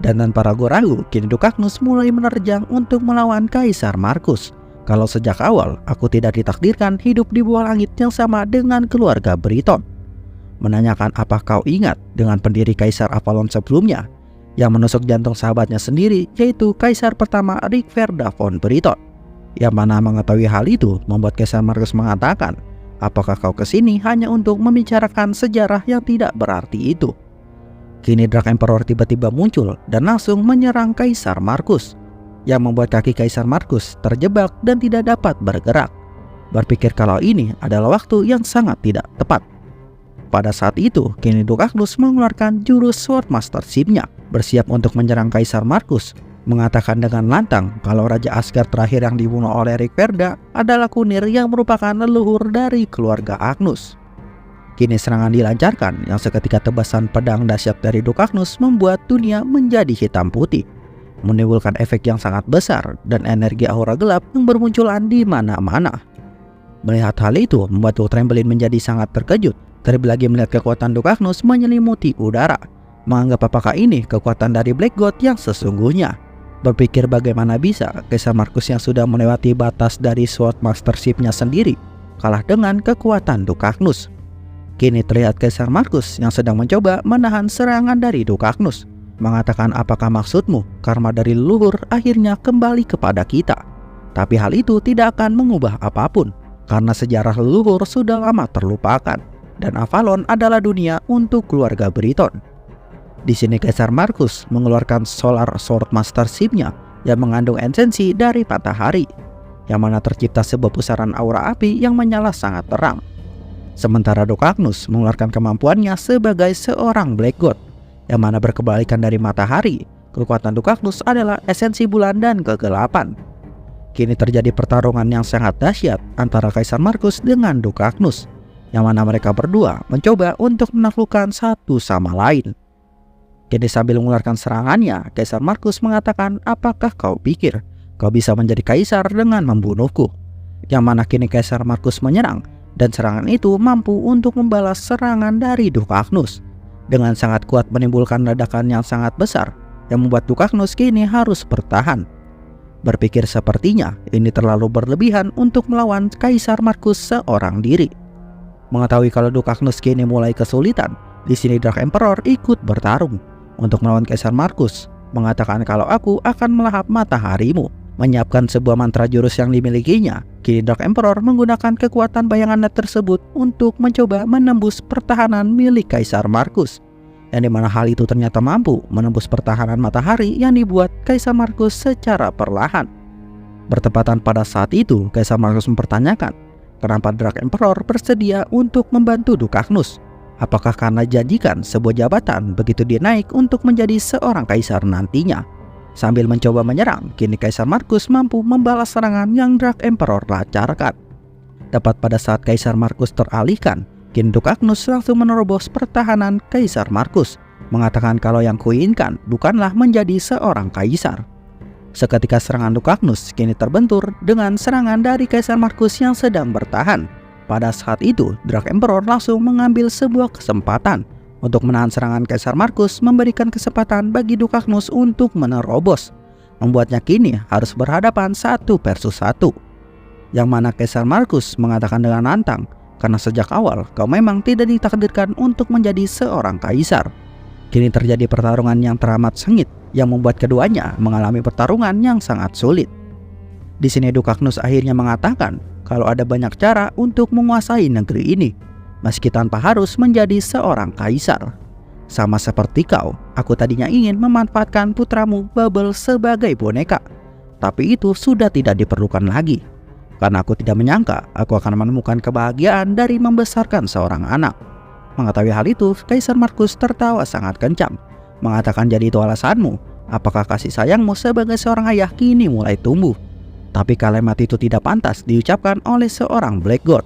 Dan tanpa ragu-ragu, kini Duke Agnus mulai menerjang untuk melawan Kaisar Markus. Kalau sejak awal aku tidak ditakdirkan hidup di bawah langit yang sama dengan keluarga Briton. Menanyakan apa kau ingat dengan pendiri Kaisar Avalon sebelumnya yang menusuk jantung sahabatnya sendiri, yaitu Kaisar pertama Rigverda von Briton. Yang mana mengetahui hal itu membuat Kaisar Markus mengatakan, apakah kau kesini hanya untuk membicarakan sejarah yang tidak berarti itu? Kini Dark Emperor tiba-tiba muncul dan langsung menyerang Kaisar Markus, yang membuat kaki Kaisar Markus terjebak dan tidak dapat bergerak. Berpikir kalau ini adalah waktu yang sangat tidak tepat. Pada saat itu, kini Duke Agnus mengeluarkan jurus Swordmastership-nya, bersiap untuk menyerang Kaisar Markus, mengatakan dengan lantang kalau Raja Asgard terakhir yang dibunuh oleh Rigverda adalah Kunir yang merupakan leluhur dari keluarga Agnus. Kini serangan dilancarkan yang seketika tebasan pedang dahsyat dari Duke Agnus membuat dunia menjadi hitam putih, menimbulkan efek yang sangat besar dan energi aura gelap yang bermunculan di mana-mana. Melihat hal itu membuat Duke Trembling menjadi sangat terkejut, terlebih lagi melihat kekuatan Duke Agnus menyelimuti udara, menganggap apakah ini kekuatan dari Black God yang sesungguhnya. Berpikir bagaimana bisa Kaisar Markus yang sudah melewati batas dari Swordmastership-nya sendiri kalah dengan kekuatan Duke Agnus. Kini terlihat Kaisar Markus yang sedang mencoba menahan serangan dari Duke Agnus, mengatakan apakah maksudmu karma dari leluhur akhirnya kembali kepada kita. Tapi hal itu tidak akan mengubah apapun, karena sejarah leluhur sudah lama terlupakan, dan Avalon adalah dunia untuk keluarga Briton. Di sini Kaisar Markus mengeluarkan Solar Swordmastership-nya yang mengandung esensi dari matahari, yang mana tercipta sebuah pusaran aura api yang menyala sangat terang. Sementara Duke Agnus mengeluarkan kemampuannya sebagai seorang Black God, yang mana berkebalikan dari matahari. Kekuatan Duke Agnus adalah esensi bulan dan kegelapan. Kini terjadi pertarungan yang sangat dahsyat antara Kaisar Markus dengan Duke Agnus, yang mana mereka berdua mencoba untuk menaklukkan satu sama lain. Kini sambil mengeluarkan serangannya, Kaisar Markus mengatakan, apakah kau pikir kau bisa menjadi kaisar dengan membunuhku? Yang mana kini Kaisar Markus menyerang, dan serangan itu mampu untuk membalas serangan dari Duke Agnus dengan sangat kuat, menimbulkan ledakan yang sangat besar yang membuat Duke Agnus kini harus bertahan. Berpikir sepertinya ini terlalu berlebihan untuk melawan Kaisar Markus seorang diri. Mengetahui kalau Duke Agnus kini mulai kesulitan, di sini Dark Emperor ikut bertarung untuk melawan Kaisar Markus, mengatakan kalau aku akan melahap mataharimu. Menyiapkan sebuah mantra jurus yang dimilikinya, kini Dark Emperor menggunakan kekuatan bayangannya tersebut untuk mencoba menembus pertahanan milik Kaisar Markus, yang dimana hal itu ternyata mampu menembus pertahanan matahari yang dibuat Kaisar Markus secara perlahan. Bertepatan pada saat itu, Kaisar Markus mempertanyakan kenapa Dark Emperor bersedia untuk membantu Duke Agnus. Apakah karena janjikan sebuah jabatan begitu dia naik untuk menjadi seorang kaisar nantinya? Sambil mencoba menyerang, kini Kaisar Markus mampu membalas serangan yang Dark Emperor lancarkan. Tepat pada saat Kaisar Markus teralihkan, King Duke Agnus langsung menerobos pertahanan Kaisar Markus, mengatakan kalau yang kuinginkan bukanlah menjadi seorang kaisar. Seketika serangan Duke Agnus kini terbentur dengan serangan dari Kaisar Markus yang sedang bertahan. Pada saat itu, Dark Emperor langsung mengambil sebuah kesempatan untuk menahan serangan Kaisar Markus, memberikan kesempatan bagi Duke Agnus untuk menerobos, membuatnya kini harus berhadapan 1 versus 1. Yang mana Kaisar Markus mengatakan dengan lantang, karena sejak awal kau memang tidak ditakdirkan untuk menjadi seorang kaisar. Kini terjadi pertarungan yang teramat sengit yang membuat keduanya mengalami pertarungan yang sangat sulit. Di sini Duke Agnus akhirnya mengatakan kalau ada banyak cara untuk menguasai negeri ini, meski tanpa harus menjadi seorang kaisar. Sama seperti kau, aku tadinya ingin memanfaatkan putramu Bubble sebagai boneka, tapi itu sudah tidak diperlukan lagi. Karena aku tidak menyangka aku akan menemukan kebahagiaan dari membesarkan seorang anak. Mengetahui hal itu, Kaisar Markus tertawa sangat kencang, mengatakan jadi itu alasanmu. Apakah kasih sayangmu sebagai seorang ayah kini mulai tumbuh? Tapi kalimat itu tidak pantas diucapkan oleh seorang Black God.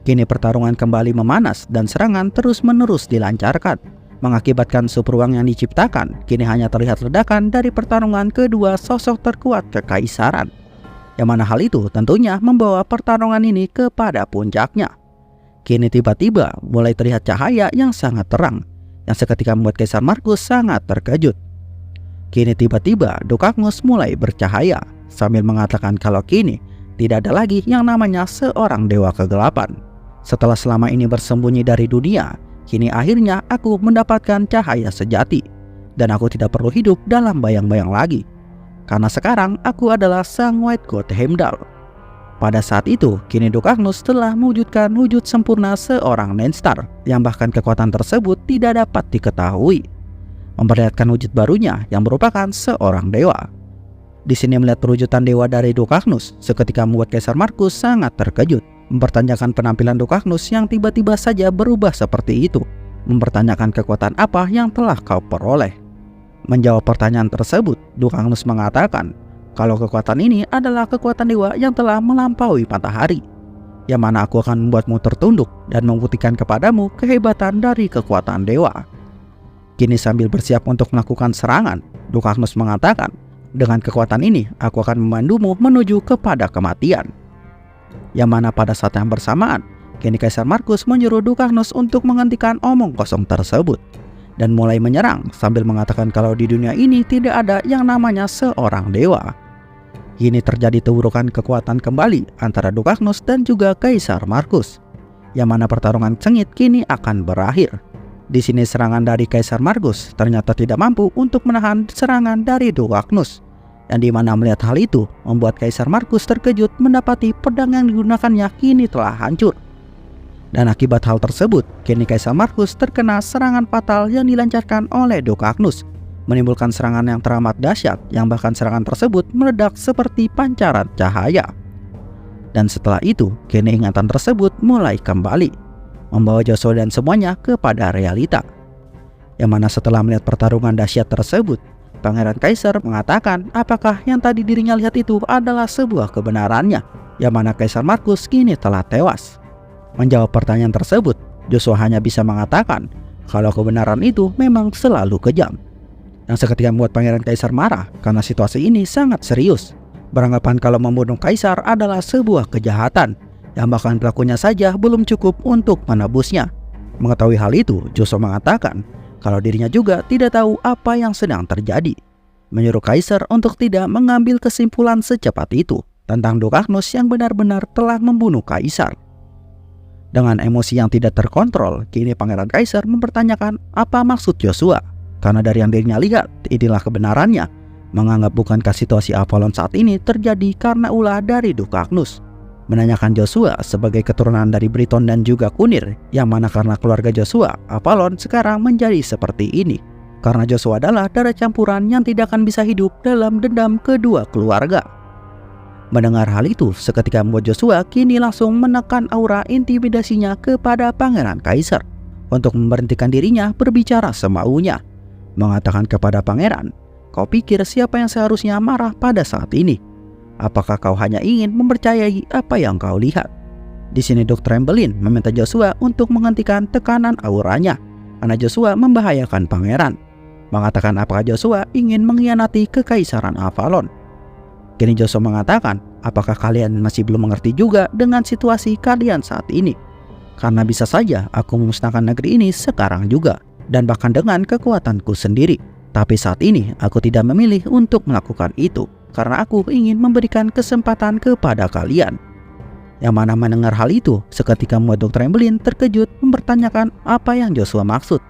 Kini pertarungan kembali memanas dan serangan terus-menerus dilancarkan, mengakibatkan subruang yang diciptakan kini hanya terlihat ledakan dari pertarungan kedua sosok terkuat kekaisaran. Yang mana hal itu tentunya membawa pertarungan ini kepada puncaknya. Kini tiba-tiba mulai terlihat cahaya yang sangat terang, yang seketika membuat Kaisar Markus sangat terkejut. Kini tiba-tiba Duke Agnus mulai bercahaya, sambil mengatakan kalau kini tidak ada lagi yang namanya seorang dewa kegelapan. Setelah selama ini bersembunyi dari dunia, kini akhirnya aku mendapatkan cahaya sejati, dan aku tidak perlu hidup dalam bayang-bayang lagi. Karena sekarang aku adalah sang White God Heimdall. Pada saat itu, kini Duke Agnus telah mewujudkan wujud sempurna seorang Nenstar, yang bahkan kekuatan tersebut tidak dapat diketahui, memperlihatkan wujud barunya yang merupakan seorang dewa. Di sini melihat perwujudan dewa dari Duke Agnus, seketika membuat Kaisar Markus sangat terkejut, mempertanyakan penampilan Duke Agnus yang tiba-tiba saja berubah seperti itu, mempertanyakan kekuatan apa yang telah kau peroleh. Menjawab pertanyaan tersebut, Duke Agnus mengatakan kalau kekuatan ini adalah kekuatan dewa yang telah melampaui matahari, yang mana aku akan membuatmu tertunduk dan membuktikan kepadamu kehebatan dari kekuatan dewa. Kini sambil bersiap untuk melakukan serangan, Duke Agnus mengatakan, dengan kekuatan ini aku akan memandumu menuju kepada kematian. Yang mana pada saat yang bersamaan, kini Kaisar Markus menyuruh Duke Agnus untuk menghentikan omong kosong tersebut dan mulai menyerang sambil mengatakan kalau di dunia ini tidak ada yang namanya seorang dewa. Kini terjadi tawuran kekuatan kembali antara Duke Agnus dan juga Kaisar Markus, yang mana pertarungan sengit kini akan berakhir. Di sini serangan dari Kaisar Markus ternyata tidak mampu untuk menahan serangan dari Duke Agnus, yang dimana melihat hal itu membuat Kaisar Markus terkejut mendapati pedang yang digunakannya kini telah hancur. Dan akibat hal tersebut, kini Kaisar Markus terkena serangan fatal yang dilancarkan oleh Duke Agnus, menimbulkan serangan yang teramat dahsyat, yang bahkan serangan tersebut meledak seperti pancaran cahaya. Dan setelah itu, kini ingatan tersebut mulai kembali, membawa Joshua dan semuanya kepada realita. Yang mana setelah melihat pertarungan dahsyat tersebut, Pangeran Kaisar mengatakan apakah yang tadi dirinya lihat itu adalah sebuah kebenarannya, yang mana Kaisar Markus kini telah tewas. Menjawab pertanyaan tersebut, Joshua hanya bisa mengatakan kalau kebenaran itu memang selalu kejam, yang seketika membuat Pangeran Kaisar marah karena situasi ini sangat serius, beranggapan kalau membunuh Kaisar adalah sebuah kejahatan yang bahkan pelakunya saja belum cukup untuk menebusnya. Mengetahui hal itu, Joshua mengatakan kalau dirinya juga tidak tahu apa yang sedang terjadi, menyuruh Kaisar untuk tidak mengambil kesimpulan secepat itu tentang Duke Agnus yang benar-benar telah membunuh Kaisar. Dengan emosi yang tidak terkontrol, kini Pangeran Kaisar mempertanyakan apa maksud Joshua, karena dari yang dirinya lihat, inilah kebenarannya, menganggap bukankah situasi Apollon saat ini terjadi karena ulah dari Duke Agnus. Menanyakan Joshua sebagai keturunan dari Briton dan juga Kunir, yang mana karena keluarga Joshua, Apollon sekarang menjadi seperti ini, karena Joshua adalah darah campuran yang tidak akan bisa hidup dalam dendam kedua keluarga. Mendengar hal itu, seketika membuat Joshua kini langsung menekan aura intimidasinya kepada Pangeran Kaisar untuk memberhentikan dirinya berbicara semaunya, mengatakan kepada Pangeran, kau pikir siapa yang seharusnya marah pada saat ini? Apakah kau hanya ingin mempercayai apa yang kau lihat? Di sini Dr. Trembelin meminta Joshua untuk menghentikan tekanan auranya karena Joshua membahayakan pangeran. Mengatakan apakah Joshua ingin mengkhianati kekaisaran Avalon. Kini Joshua mengatakan, apakah kalian masih belum mengerti juga dengan situasi kalian saat ini? Karena bisa saja aku memusnahkan negeri ini sekarang juga, dan bahkan dengan kekuatanku sendiri. Tapi saat ini aku tidak memilih untuk melakukan itu, karena aku ingin memberikan kesempatan kepada kalian. Yang mana mendengar hal itu, seketika membuat Dr. Trembelin terkejut mempertanyakan apa yang Joshua maksud.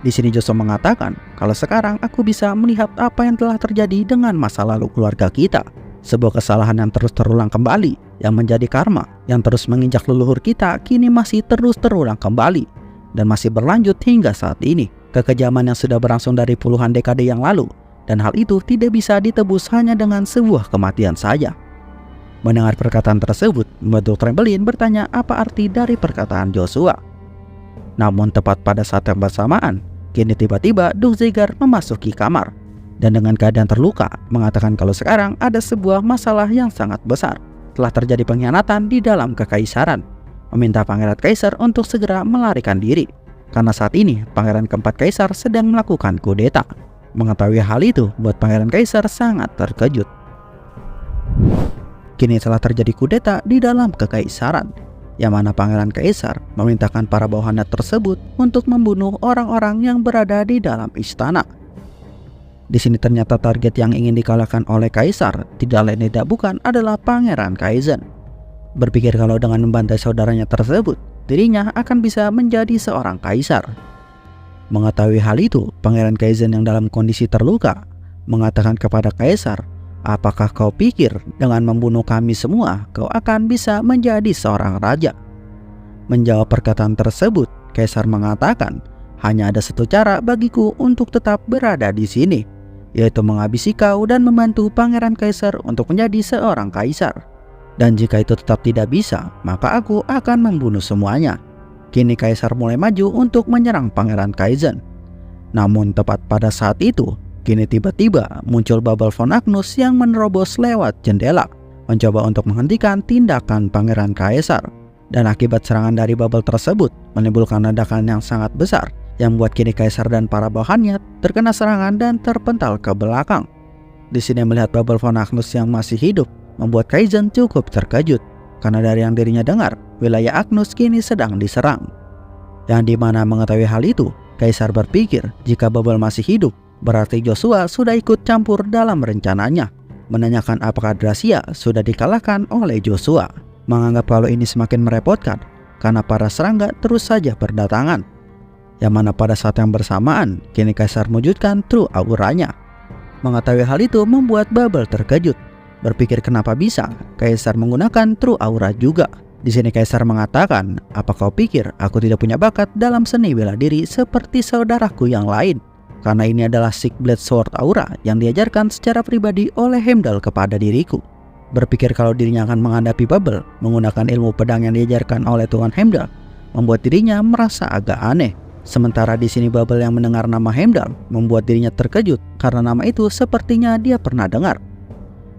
Di sini Joshua mengatakan, kalau sekarang aku bisa melihat apa yang telah terjadi dengan masa lalu keluarga kita. Sebuah kesalahan yang terus terulang kembali, yang menjadi karma, yang terus menginjak leluhur kita kini masih terus terulang kembali, dan masih berlanjut hingga saat ini. Kekejaman yang sudah berlangsung dari puluhan dekade yang lalu, dan hal itu tidak bisa ditebus hanya dengan sebuah kematian saja. Mendengar perkataan tersebut, Dr. Trembelin bertanya apa arti dari perkataan Joshua. Namun tepat pada saat yang bersamaan, kini tiba-tiba Duk Ziggler memasuki kamar dan dengan keadaan terluka mengatakan kalau sekarang ada sebuah masalah yang sangat besar. Telah terjadi pengkhianatan di dalam kekaisaran, meminta Pangeran Kaisar untuk segera melarikan diri karena saat ini Pangeran keempat Kaisar sedang melakukan kudeta. Mengetahui hal itu buat Pangeran Kaisar sangat terkejut. Kini telah terjadi kudeta di dalam kekaisaran, yang mana Pangeran Kaisar memerintahkan para bawahannya tersebut untuk membunuh orang-orang yang berada di dalam istana. Di sini ternyata target yang ingin dikalahkan oleh Kaisar tidak lain tidak bukan adalah Pangeran Kaizen. Berpikir kalau dengan membantai saudaranya tersebut, dirinya akan bisa menjadi seorang kaisar. Mengetahui hal itu, Pangeran Kaizen yang dalam kondisi terluka mengatakan kepada Kaisar, apakah kau pikir dengan membunuh kami semua, kau akan bisa menjadi seorang raja? Menjawab perkataan tersebut, Kaisar mengatakan, hanya ada satu cara bagiku untuk tetap berada di sini, yaitu menghabisi kau dan membantu Pangeran Kaisar untuk menjadi seorang kaisar. Dan jika itu tetap tidak bisa, maka aku akan membunuh semuanya. Kini Kaisar mulai maju untuk menyerang Pangeran Kaizen. Namun tepat pada saat itu, kini tiba-tiba muncul Babel von Agnus yang menerobos lewat jendela, mencoba untuk menghentikan tindakan Pangeran Kaisar. Dan akibat serangan dari Babel tersebut menimbulkan ledakan yang sangat besar, yang membuat kini Kaisar dan para bawahannya terkena serangan dan terpental ke belakang. Di sini melihat Babel von Agnus yang masih hidup, membuat Kaizen cukup terkejut, karena dari yang dirinya dengar, wilayah Agnus kini sedang diserang. Yang dimana mengetahui hal itu, Kaisar berpikir jika Babel masih hidup, berarti Joshua sudah ikut campur dalam rencananya, menanyakan apakah Dracia sudah dikalahkan oleh Joshua. Menganggap kalau ini semakin merepotkan, karena para serangga terus saja berdatangan. Yang mana pada saat yang bersamaan, kini Kaisar mewujudkan True Auranya. Mengetahui hal itu membuat Babel terkejut, berpikir kenapa bisa Kaisar menggunakan True Aura juga. Di sini Kaisar mengatakan, apa kau pikir aku tidak punya bakat dalam seni bela diri seperti saudaraku yang lain? Karena ini adalah Six Blade Sword Aura yang diajarkan secara pribadi oleh Heimdall kepada diriku. Berpikir kalau dirinya akan menghadapi Babel menggunakan ilmu pedang yang diajarkan oleh Tuan Heimdall, membuat dirinya merasa agak aneh. Sementara di sini Babel yang mendengar nama Heimdall membuat dirinya terkejut karena nama itu sepertinya dia pernah dengar.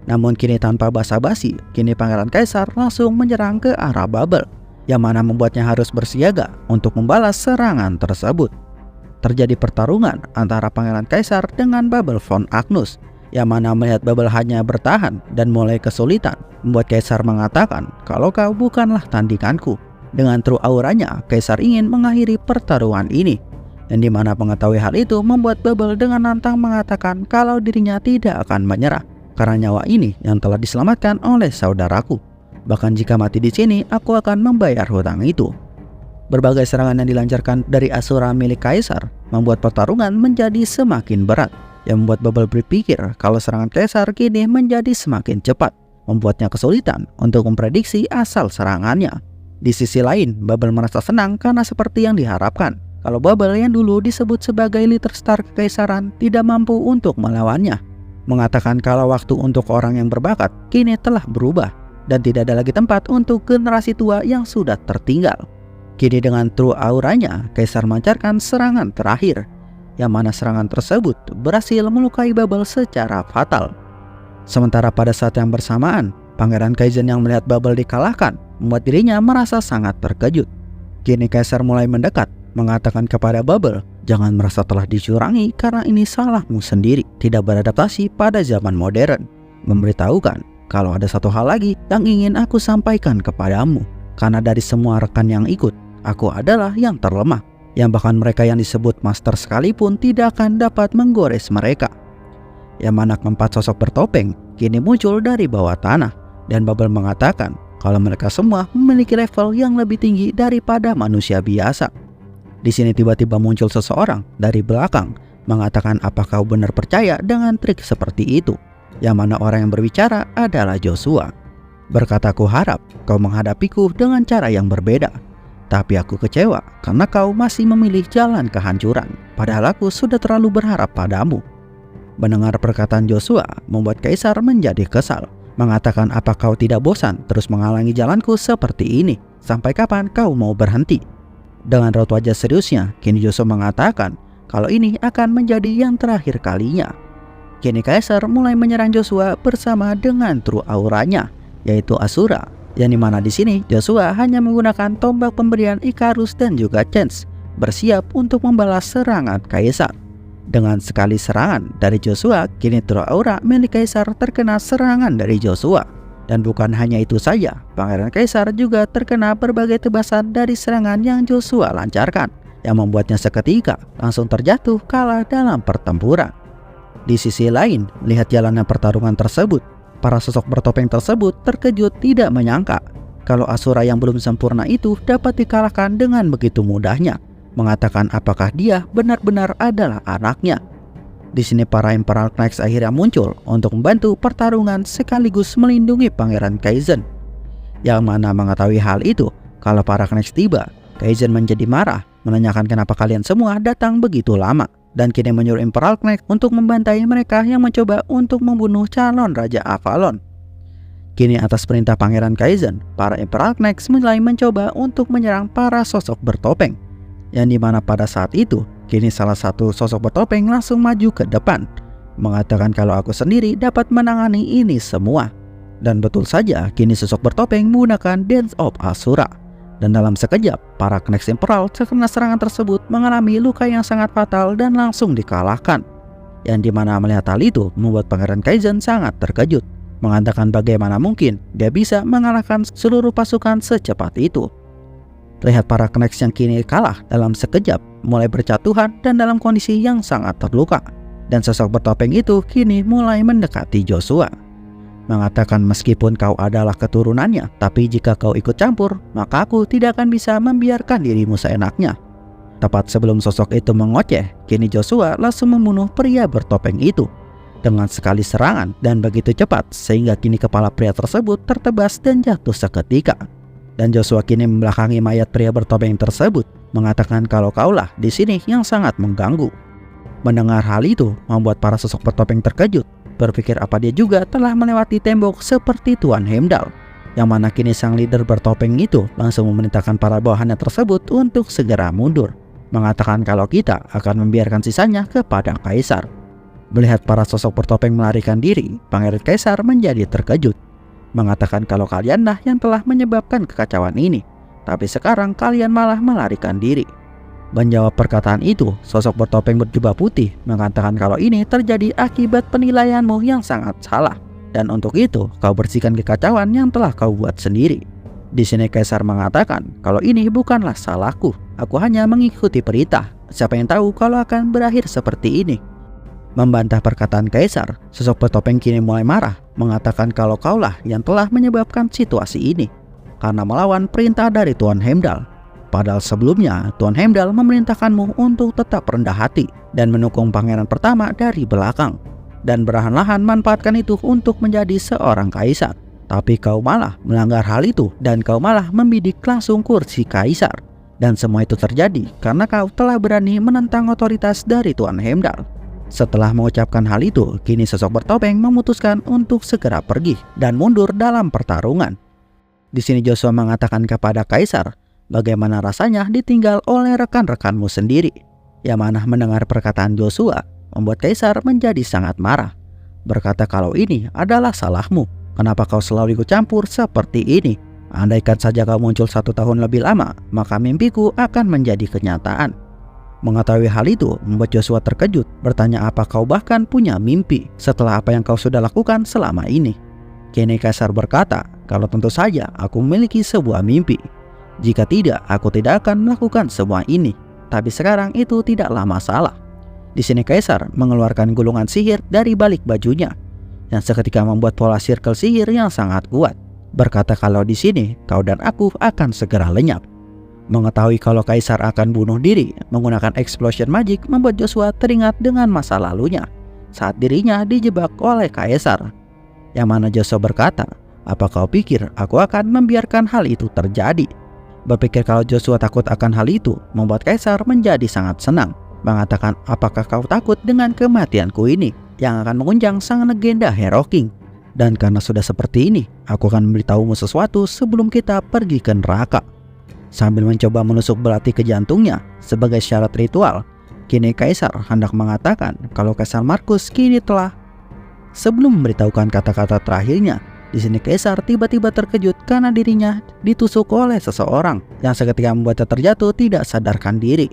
Namun kini tanpa basa-basi, kini Pangeran Kaisar langsung menyerang ke arah Babel, yang mana membuatnya harus bersiaga untuk membalas serangan tersebut. Terjadi pertarungan antara Pangeran Kaisar dengan Babel von Agnus, yang mana melihat Babel hanya bertahan dan mulai kesulitan, membuat Kaisar mengatakan kalau kau bukanlah tandinganku. Dengan True Auranya, Kaisar ingin mengakhiri pertarungan ini, dan dimana mengetahui hal itu membuat Babel dengan lantang mengatakan kalau dirinya tidak akan menyerah karena nyawa ini yang telah diselamatkan oleh saudaraku. Bahkan jika mati di sini, aku akan membayar hutang itu. Berbagai serangan yang dilancarkan dari Asura milik Kaisar membuat pertarungan menjadi semakin berat, yang membuat Babel berpikir kalau serangan Kaisar kini menjadi semakin cepat, membuatnya kesulitan untuk memprediksi asal serangannya. Di sisi lain, Babel merasa senang karena seperti yang diharapkan, kalau Babel yang dulu disebut sebagai Little Star Kekaisaran tidak mampu untuk melawannya. Mengatakan kalau waktu untuk orang yang berbakat kini telah berubah dan tidak ada lagi tempat untuk generasi tua yang sudah tertinggal. Kini dengan True Auranya, Kaisar melancarkan serangan terakhir, yang mana serangan tersebut berhasil melukai Babel secara fatal. Sementara pada saat yang bersamaan, Pangeran Kaizen yang melihat Bubble dikalahkan membuat dirinya merasa sangat terkejut. Kini Kaiser mulai mendekat, mengatakan kepada Bubble, jangan merasa telah dicurangi karena ini salahmu sendiri, tidak beradaptasi pada zaman modern. Memberitahukan kalau ada satu hal lagi yang ingin aku sampaikan kepadamu, karena dari semua rekan yang ikut, aku adalah yang terlemah, yang bahkan mereka yang disebut master sekalipun tidak akan dapat menggores mereka. Yang mana keempat sosok bertopeng kini muncul dari bawah tanah, dan Bubble mengatakan kalau mereka semua memiliki level yang lebih tinggi daripada manusia biasa. Di sini tiba-tiba muncul seseorang dari belakang mengatakan, apa kau benar percaya dengan trik seperti itu? Yang mana orang yang berbicara adalah Joshua. Berkata, aku harap kau menghadapiku dengan cara yang berbeda. Tapi aku kecewa karena kau masih memilih jalan kehancuran, padahal aku sudah terlalu berharap padamu. Mendengar perkataan Joshua membuat Kaisar menjadi kesal, mengatakan, apa kau tidak bosan terus menghalangi jalanku seperti ini? Sampai kapan kau mau berhenti? Dengan raut wajah seriusnya, kini Joshua mengatakan kalau ini akan menjadi yang terakhir kalinya. Kini Kaisar mulai menyerang Joshua bersama dengan true auranya, yaitu Asura. Yang dimana di sini Joshua hanya menggunakan tombak pemberian Icarus dan juga Chance, bersiap untuk membalas serangan Kaisar. Dengan sekali serangan dari Joshua, kini True Aura milik Kaisar terkena serangan dari Joshua. Dan bukan hanya itu saja, Pangeran Kaisar juga terkena berbagai tebasan dari serangan yang Joshua lancarkan, yang membuatnya seketika langsung terjatuh kalah dalam pertempuran. Di sisi lain, lihat jalannya pertarungan tersebut, para sosok bertopeng tersebut terkejut tidak menyangka kalau Asura yang belum sempurna itu dapat dikalahkan dengan begitu mudahnya, mengatakan apakah dia benar-benar adalah anaknya. Di sini para Emerald Knights akhirnya muncul untuk membantu pertarungan sekaligus melindungi Pangeran Kaizen. Yang mana mengetahui hal itu, kalau para Knights tiba, Kaizen menjadi marah, menanyakan kenapa kalian semua datang begitu lama, dan kini menyuruh Emerald Knight untuk membantai mereka yang mencoba untuk membunuh calon Raja Avalon. Kini atas perintah Pangeran Kaizen, para Emerald Knights mulai mencoba untuk menyerang para sosok bertopeng. Yang dimana pada saat itu, kini salah satu sosok bertopeng langsung maju ke depan, mengatakan kalau aku sendiri dapat menangani ini semua. Dan betul saja, kini sosok bertopeng menggunakan Dance of Asura. Dan dalam sekejap, para Knights Emerald terkena serangan tersebut mengalami luka yang sangat fatal dan langsung dikalahkan. Yang dimana melihat hal itu membuat Pangeran Kaizen sangat terkejut, mengatakan bagaimana mungkin dia bisa mengalahkan seluruh pasukan secepat itu. Lihat para Knights yang kini kalah dalam sekejap mulai berjatuhan dan dalam kondisi yang sangat terluka. Dan sosok bertopeng itu kini mulai mendekati Joshua, mengatakan meskipun kau adalah keturunannya, tapi jika kau ikut campur, maka aku tidak akan bisa membiarkan dirimu seenaknya. Tepat sebelum sosok itu mengoceh, kini Joshua langsung membunuh pria bertopeng itu dengan sekali serangan dan begitu cepat sehingga kini kepala pria tersebut tertebas dan jatuh seketika. Dan Joshua kini membelakangi mayat pria bertopeng tersebut, mengatakan kalau kaulah di sini yang sangat mengganggu. Mendengar hal itu membuat para sosok bertopeng terkejut, berpikir apa dia juga telah melewati tembok seperti Tuan Heimdall. Yang mana kini sang leader bertopeng itu langsung memerintahkan para bawahannya tersebut untuk segera mundur, mengatakan kalau kita akan membiarkan sisanya kepada Kaisar. Melihat para sosok bertopeng melarikan diri, Pangeran Kaisar menjadi terkejut, mengatakan kalau kalianlah yang telah menyebabkan kekacauan ini, tapi sekarang kalian malah melarikan diri. Menjawab perkataan itu, sosok bertopeng berjubah putih mengatakan kalau ini terjadi akibat penilaianmu yang sangat salah, dan untuk itu kau bersihkan kekacauan yang telah kau buat sendiri. Di sini Kaisar mengatakan kalau ini bukanlah salahku, aku hanya mengikuti perintah. Siapa yang tahu kalau akan berakhir seperti ini? Membantah perkataan Kaisar, sosok bertopeng kini mulai marah, mengatakan kalau kaulah yang telah menyebabkan situasi ini karena melawan perintah dari Tuan Heimdall. Padahal sebelumnya Tuan Heimdall memerintahkanmu untuk tetap rendah hati dan mendukung pangeran pertama dari belakang, dan perlahan-lahan manfaatkan itu untuk menjadi seorang kaisar. Tapi kau malah melanggar hal itu dan kau malah membidik langsung kursi kaisar. Dan semua itu terjadi karena kau telah berani menentang otoritas dari Tuan Heimdall. Setelah mengucapkan hal itu, kini sosok bertopeng memutuskan untuk segera pergi dan mundur dalam pertarungan. Di sini Joshua mengatakan kepada Kaisar, bagaimana rasanya ditinggal oleh rekan-rekanmu sendiri. Yang mana mendengar perkataan Joshua membuat Kaisar menjadi sangat marah, berkata kalau ini adalah salahmu, Kenapa kau selalu ikut campur seperti ini? Andaikan saja kau muncul 1 tahun lebih lama, maka mimpiku akan menjadi kenyataan." Mengetahui hal itu membuat Joshua terkejut, bertanya apa kau bahkan punya mimpi setelah apa yang kau sudah lakukan selama ini. Kini Kaisar berkata, "Kalau tentu saja aku memiliki sebuah mimpi. Jika tidak, aku tidak akan melakukan semua ini. Tapi sekarang itu tidaklah masalah." Di sini Kaisar mengeluarkan gulungan sihir dari balik bajunya yang seketika membuat pola sirkel sihir yang sangat kuat. Berkata kalau di sini kau dan aku akan segera lenyap. Mengetahui kalau Kaisar akan bunuh diri menggunakan explosion magic membuat Joshua teringat dengan masa lalunya saat dirinya dijebak oleh Kaisar. Yang mana Joshua berkata, "Apa kau pikir aku akan membiarkan hal itu terjadi?" Berpikir kalau Joshua takut akan hal itu membuat Kaisar menjadi sangat senang. Mengatakan, "Apakah kau takut dengan kematianku ini yang akan mengunjang sang legenda Hero King? Dan karena sudah seperti ini, aku akan memberitahumu sesuatu sebelum kita pergi ke neraka." Sambil mencoba menusuk belati ke jantungnya sebagai syarat ritual, kini Kaisar hendak mengatakan kalau Kaisar Markus kini telah. Sebelum memberitahukan kata-kata terakhirnya, di sini Kaisar tiba-tiba terkejut karena dirinya ditusuk oleh seseorang yang seketika membuatnya terjatuh tidak sadarkan diri.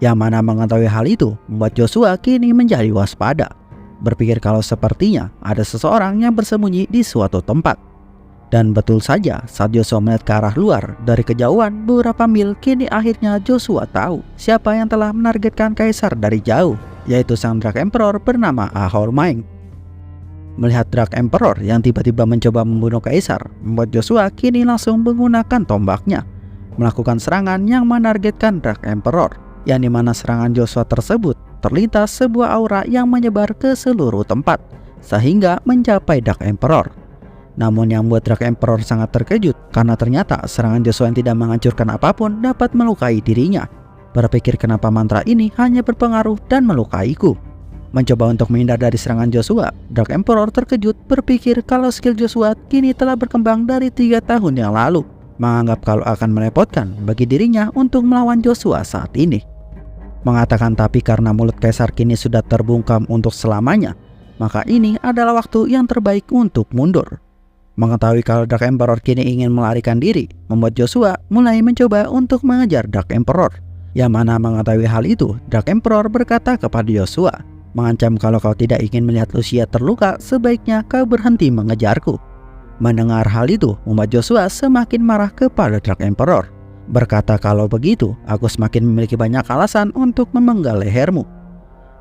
Yang mana mengetahui hal itu membuat Joshua kini menjadi waspada, berpikir kalau sepertinya ada seseorang yang bersembunyi di suatu tempat. Dan betul saja, saat Joshua melihat ke arah luar dari kejauhan beberapa mil, kini akhirnya Joshua tahu siapa yang telah menargetkan Kaisar dari jauh, yaitu sang Dark Emperor bernama Ahor Maeng. Melihat Dark Emperor yang tiba-tiba mencoba membunuh Kaisar, membuat Joshua kini langsung menggunakan tombaknya melakukan serangan yang menargetkan Dark Emperor, yang dimana serangan Joshua tersebut terlintas sebuah aura yang menyebar ke seluruh tempat sehingga mencapai Dark Emperor. Namun yang membuat Dark Emperor sangat terkejut karena ternyata serangan Joshua yang tidak menghancurkan apapun dapat melukai dirinya. Berpikir kenapa mantra ini hanya berpengaruh dan melukaiku. Mencoba untuk menghindar dari serangan Joshua, Dark Emperor terkejut berpikir kalau skill Joshua kini telah berkembang dari 3 tahun yang lalu, menganggap kalau akan merepotkan bagi dirinya untuk melawan Joshua saat ini. Mengatakan tapi karena mulut Kaisar kini sudah terbungkam untuk selamanya, maka ini adalah waktu yang terbaik untuk mundur. Mengetahui kalau Dark Emperor kini ingin melarikan diri, membuat Joshua mulai mencoba untuk mengejar Dark Emperor. Yang mana mengetahui hal itu, Dark Emperor berkata kepada Joshua, mengancam kalau kau tidak ingin melihat Lucia terluka, sebaiknya kau berhenti mengejarku. Mendengar hal itu, membuat Joshua semakin marah kepada Dark Emperor. Berkata kalau begitu, aku semakin memiliki banyak alasan untuk memenggal lehermu.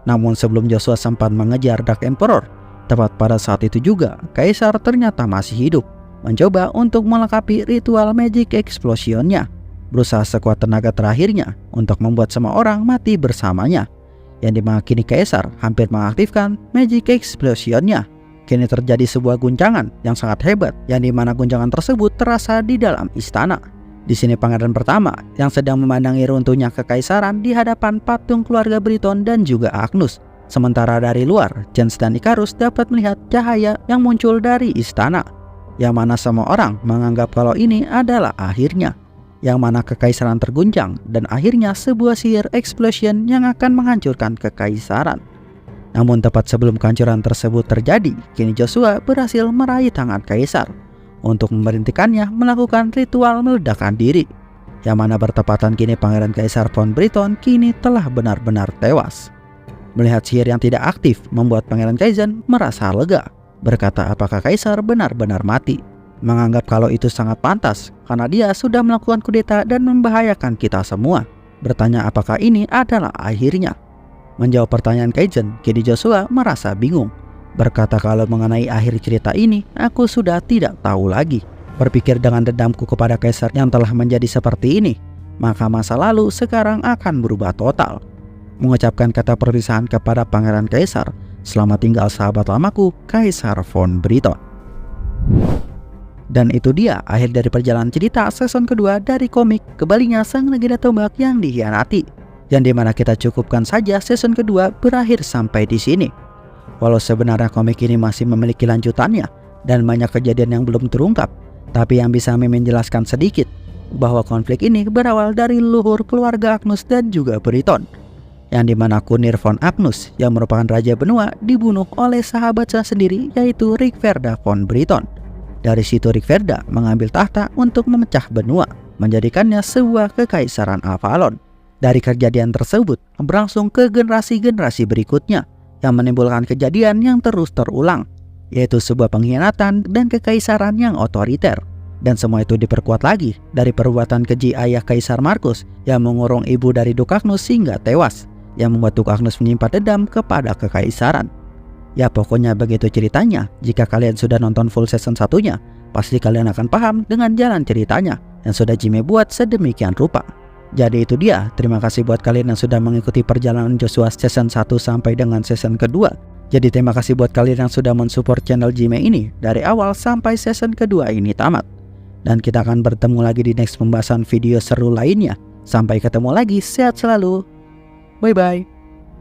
Namun sebelum Joshua sempat mengejar Dark Emperor, tepat pada saat itu juga, Kaisar ternyata masih hidup, mencoba untuk melengkapi ritual Magic Explosion-nya, berusaha sekuat tenaga terakhirnya untuk membuat semua orang mati bersamanya. Yang dimana kini Kaisar hampir mengaktifkan Magic Explosion-nya. Kini terjadi sebuah guncangan yang sangat hebat, yang dimana guncangan tersebut terasa di dalam istana. Di sini pangeran pertama yang sedang memandangi runtuhnya kekaisaran di hadapan patung keluarga Briton dan juga Agnus. Sementara dari luar, Jens dan Icarus dapat melihat cahaya yang muncul dari istana, yang mana semua orang menganggap kalau ini adalah akhirnya, yang mana kekaisaran terguncang dan akhirnya sebuah sihir explosion yang akan menghancurkan kekaisaran. Namun tepat sebelum kehancuran tersebut terjadi, kini Joshua berhasil meraih tangan Kaisar untuk memberhentikannya melakukan ritual meledakkan diri, yang mana bertepatan kini Pangeran Kaisar von Briton kini telah benar-benar tewas. Melihat sihir yang tidak aktif membuat Pangeran Kaizen merasa lega, berkata apakah Kaisar benar-benar mati. Menganggap kalau itu sangat pantas karena dia sudah melakukan kudeta dan membahayakan kita semua. Bertanya apakah ini adalah akhirnya. Menjawab pertanyaan Kaizen, kini Joshua merasa bingung. Berkata kalau mengenai akhir cerita ini, aku sudah tidak tahu lagi. Berpikir dengan dendamku kepada Kaisar yang telah menjadi seperti ini, maka masa lalu sekarang akan berubah total. Mengucapkan kata perpisahan kepada Pangeran Kaisar, selamat tinggal sahabat lamaku, Kaisar von Briton. Dan itu dia akhir dari perjalanan cerita season kedua dari komik Kembalinya Sang Legenda Tombak yang Dikhianati, yang dimana kita cukupkan saja season kedua berakhir sampai di sini. Walau sebenarnya komik ini masih memiliki lanjutannya dan banyak kejadian yang belum terungkap, tapi yang bisa Mimin jelaskan sedikit bahwa konflik ini berawal dari leluhur keluarga Agnus dan juga Briton, yang dimana Kunir von Agnus yang merupakan raja benua dibunuh oleh sahabatnya sendiri yaitu Rigverda von Briton. Dari situ Rigvelda mengambil tahta untuk memecah benua, menjadikannya sebuah kekaisaran Avalon. Dari kejadian tersebut berlangsung ke generasi-generasi berikutnya yang menimbulkan kejadian yang terus terulang, yaitu sebuah pengkhianatan dan kekaisaran yang otoriter. Dan semua itu diperkuat lagi dari perbuatan keji ayah Kaisar Markus yang mengurung ibu dari Duk Agnus hingga tewas, yang membuat Duk Agnus menyimpan dendam kepada kekaisaran. Ya pokoknya begitu ceritanya. Jika kalian sudah nonton full season satunya, pasti kalian akan paham dengan jalan ceritanya yang sudah Jimmy buat sedemikian rupa. Jadi itu dia, terima kasih buat kalian yang sudah mengikuti perjalanan Joshua season 1 sampai dengan season kedua. Jadi terima kasih buat kalian yang sudah mensupport channel Jimmy ini dari awal sampai season kedua ini tamat. Dan kita akan bertemu lagi di next pembahasan video seru lainnya. Sampai ketemu lagi, sehat selalu. Bye bye.